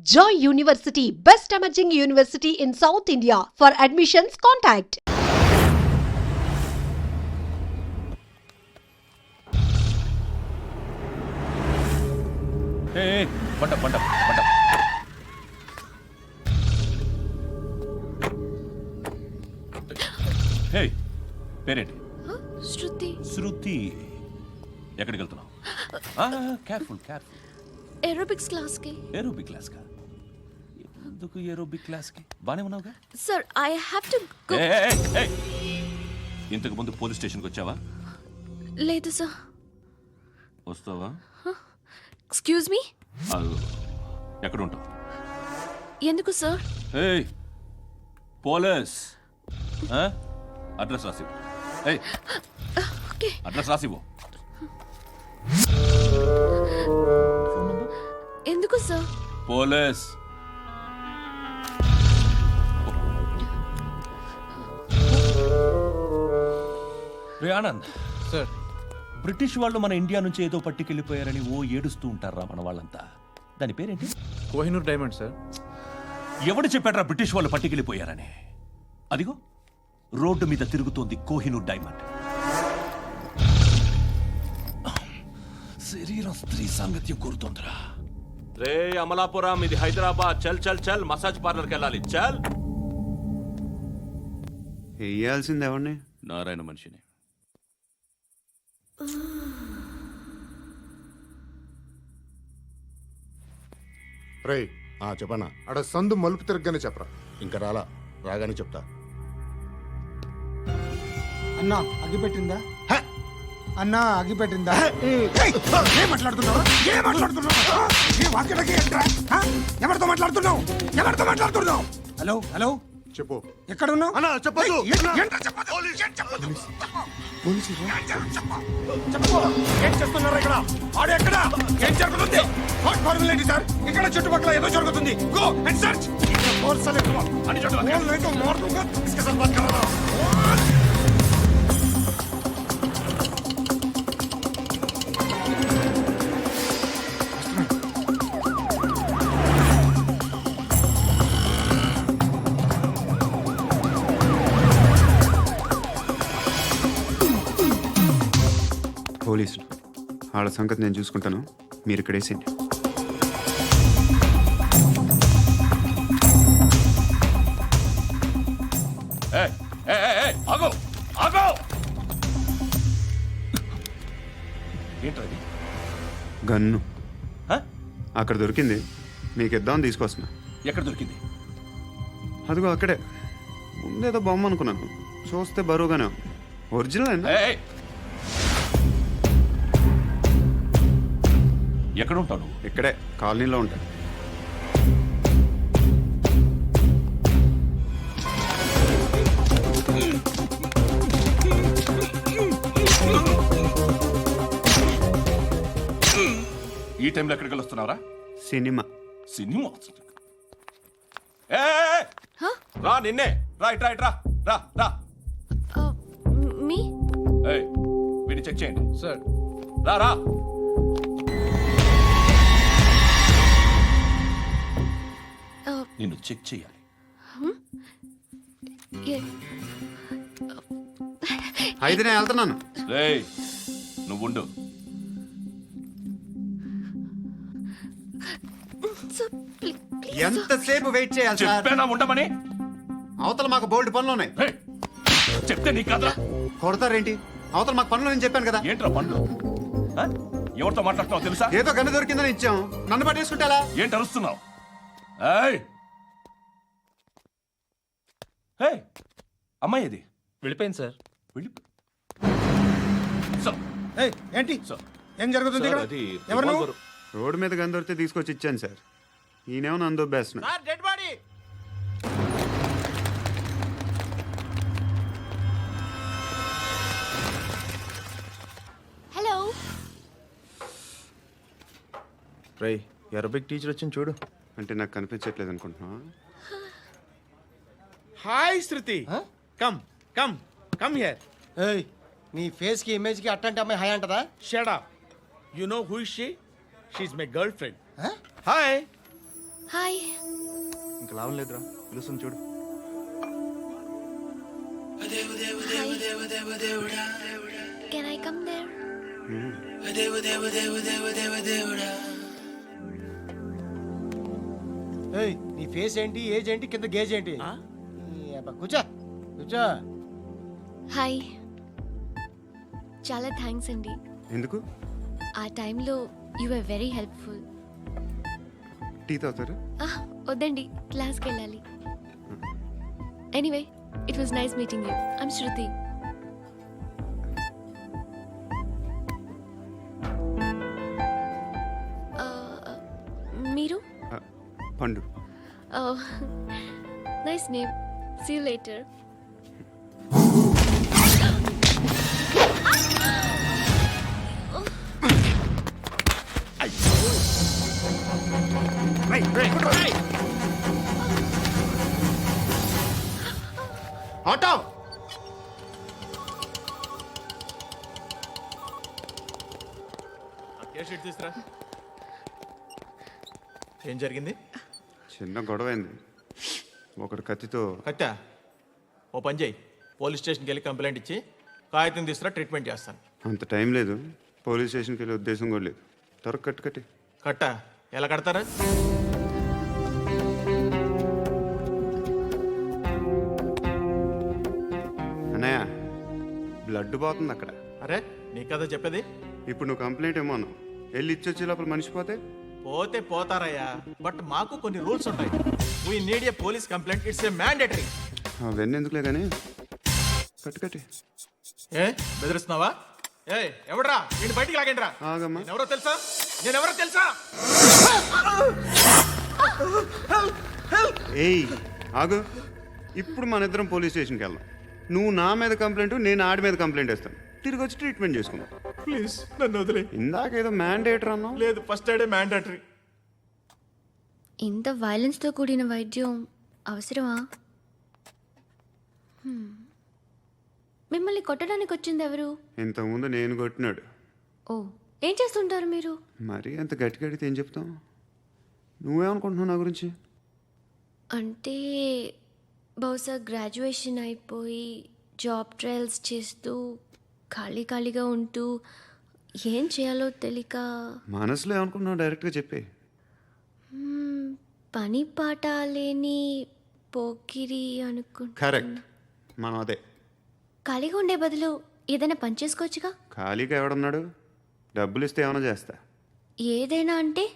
Joy University, best emerging university in South India. For admissions, contact. Hey, పంట. హే, పేరేంటి? శృతి. ఎక్కడికి వెళ్తున్నావు? కేర్ఫుల్. ఏరోబిక్స్ క్లాస్కి. ఏరోబిక్ క్లాస్కా? ఎందుకు ఏరోబిక్ క్లాస్కి? బానే ఉన్నావుగా? Sir I have to go. ఇంతకు ముందు పోలీస్ స్టేషన్కి వచ్చావా? లేదు సార్. వస్తావా? Excuse me. ఎక్కడ ఉంటావు? ఎందుకు సార్? పోలీస్ అడ్రస్ రాసివ్వు. ఓకే. అడ్రస్ రాసివ్వు. ఎందుకు సార్? పోలీస్. రే ఆనంద్ సార్, బ్రిటిష్ వాళ్ళు మన ఇండియా నుంచి ఏదో పట్టుకెళ్ళిపోయారని ఏడుస్తూ ఉంటారా మన వాళ్ళంతా? దాని పేరేంటి? Kohinoor diamond sir. ఎవడు చెప్పాడ్రా బ్రిటిష్ వాళ్ళు పట్టుకెళ్ళిపోయారని? అదిగో రోడ్డు మీద తిరుగుతోంది కోహినూర్ డైమండ్. శరీరం స్త్రీ సాంగత్యం కోరుతోందిరా. రే అమలాపురం, ఇది హైదరాబాద్. చల్ మసాజ్ పార్లర్కి వెళ్ళాలి. చల్. వేయాల్సింది ఎవరిని? నారాయణ మనిషిని. రేయ్ చెప్పనా? అడ సందు మలుపు తిరగగానే చెప్పరా. ఇంకా రాగానే చెప్తా. అన్నా అగిపెట్టిందా? అగిపెట్టిందా? ఏం మాట్లాడుతున్నావు? ఎవరితో మాట్లాడుతున్నావు? హలో చెప్పు. ఎక్కడ ఉన్నావు? అన్నా చెప్పదు. ఏం చేస్తున్నారు ఇక్కడ? ఆడు ఎక్కడ? ఏం జరుగుతుంది? ఏంటి సార్? ఇక్కడ చుట్టుపక్కల ఏదో జరుగుతుంది. Go and search. పోలీసులు వాళ్ళ సంగతి నేను చూసుకుంటాను, మీరు ఇక్కడ వేసేయండి. ఏంటది? గన్ను అక్కడ దొరికింది, మీకు ఇద్దామని తీసుకొస్తున్నా. ఎక్కడ దొరికింది? అదిగో అక్కడే. ముందేదో బొమ్మ అనుకున్నాను, చూస్తే బరువుగానే ఒరిజినల్ అండి. ఎక్కడ ఉంటాను? ఇక్కడే కాలనీలో ఉంటాను. ఈ టైంలో ఎక్కడికి వస్తున్నావురా? సినిమా. రా, నిన్నే. రా. మీ వీడిని చెక్ చేయండి. సార్. రా. నిన్ను చెక్ చేయాలి. అయితే నేను వెళ్తున్నాను. రేయ్, నువ్వు ఉండు. ఎంతసేపు వెయిట్ చేయాలి సార్? చెప్పేనా ఉండమని? అవతల మాకు బోల్డ్ పనులు ఉన్నాయి. రేయ్, చెప్తే నీకు కాదురా. కొడతారేంటి? అవతల మాకు పనులు నేను చెప్పాను కదా. ఏంట్రా పనులు? ఎవరితో మాట్లాడుతున్నావు తెలుసా? ఏదో గన్ను దొరికిందని ఇచ్చాం, నన్ను పట్టేసుకుంటా. ఏంటి అరుస్తున్నావు? అమ్మాయి ఇది వెళ్ళిపోయింది సార్. ఏంటి ఏం జరుగుతుంది ఇక్కడ? ఎవరు నువ్వు? రోడ్డు మీద గన్ను దొరికితే తీసుకొచ్చి ఇచ్చాను సార్. ఈయనేమో నన్ను దొబ్బేస్తున్నా. హలో. రై, ఏరోబిక్ టీచర్ వచ్చింది చూడు. అంటే నాకు కనిపించట్లేదు అనుకుంటున్నా. హాయ్ శృతి. Come here. ఏయ్, నీ ఫేస్ కి ఇమేజ్ కి అట్టంటే అమ్మాయి హాయ్ అంటదా? Shut up. You know who is she? She is my girlfriend. Hi. Hi. ఇంకా లాభం లేదురా, పిలుస్తుంది చూడు. Can I come there? ఏయ్, నీ ఫేస్ ఏంటి, ఏజ్ ఏంటి, కింద గేజ్ ఏంటి? ఈ అబ్బా, కూర్చో కూర్చో. హాయ్. చాలా థ్యాంక్స్ అండి. ఎందుకు? ఆ టైంలో you are very helpful. Tea తాగుతారా? వద్దండి, క్లాస్కి వెళ్ళాలి. Anyway, it was nice meeting you. I'm Shruti. మీరు? Pandu. Nice name. See you later. Auto sheet తీసురా. ఏం జరిగింది? చిన్న గొడవ అయింది. ఒకడు కత్తితో. కట్టా, ఓ పని చేయి, పోలీస్ స్టేషన్కి వెళ్ళి కంప్లైంట్ ఇచ్చి కాగితం తీసుకురా, ట్రీట్మెంట్ చేస్తాను. అంత టైం లేదు, పోలీస్ స్టేషన్కి వెళ్ళే ఉద్దేశం కూడా లేదు. త్వరగా కట్టి. కట్టా, ఎలా కడతారా? అన్నయ్య, బ్లడ్ పోతుంది అక్కడ. అరే, నీ కదా చెప్పేది. ఇప్పుడు నువ్వు కంప్లైంట్ ఏమో అన్నావు. వెళ్ళి ఇచ్చొచ్చే లోపల మనిషి పోతే పోతే పోతారయ్యా, బట్ మాకు కొన్ని రూల్స్ ఉంటాయి. We need a police complaint, it's a mandatory. అవన్నీ ఎందుకులే కానీ కట్టి. ఏ బెదిరిస్తున్నావా? ఏ ఎవడ్రా, నేను బయటికి లాగండి రా. ఆగమ్మా. నేనెవరో తెలుసా? నేనెవరో తెలుసా? ఏయ్ ఆగు. ఇప్పుడు మన ఇద్దరం పోలీస్ స్టేషన్కి వెళ్దాం. నువ్వు నా మీద కంప్లైంట్, నేను ఆడి మీద కంప్లైంట్ వేస్తాను. తిరిగి వచ్చి ట్రీట్మెంట్ చేసుకుందాం. ప్లీజ్ నన్ను వదిలే. ఇందాకేదో మ్యాండేటర్ అన్నావు. లేదు, ఫస్ట్ ఎయిడే మ్యాండేటరీ. ఇంత వైలెన్స్తో కూడిన వైద్యం అవసరమా? మిమ్మల్ని కొట్టడానికి వచ్చింది ఎవరు? ఇంతకుముందు నేను కొట్టినాడు. ఓ, ఏం చేస్తుంటారు మీరు? మరీ అంత గట్టిగా అడిగితే ఏం చెప్తాం? నువ్వేమనుకుంటున్నావు నా గురించి? అంటే బహుశా గ్రాడ్యుయేషన్ అయిపోయి జాబ్ ట్రయల్స్ చేస్తూ ఖాళీగా ఉంటూ ఏం చేయాలో తెలియక. మనసులో ఏమనుకుంటున్నావు డైరెక్ట్గా చెప్పే. పని పాట లేని పోకిరి అనుకుంటా. కరెక్ట్, మనం అదే. ఖాళీగా ఉండే బదులు ఏదైనా పని చేసుకోవచ్చుగా. ఖాళీగా ఎవడన్నాడు? డబ్బులు ఇస్తే ఏమైనా చేస్తా. ఏదైనా అంటే?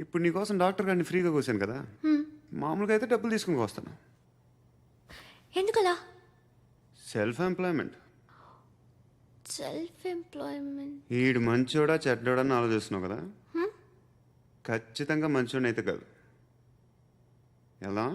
ఇప్పుడు నీకోసం డాక్టర్ గారిని ఫ్రీగా కూర్చాను కదా, మామూలుగా అయితే డబ్బులు తీసుకుని వస్తాను. ఎందుకలా? Self employment. Self employment. ఈడు మంచోడా చెడ్డోడా అని ఆలోచిస్తున్నావు కదా, ఖచ్చితంగా మంచోడని అయితే కాదు. ఎలా?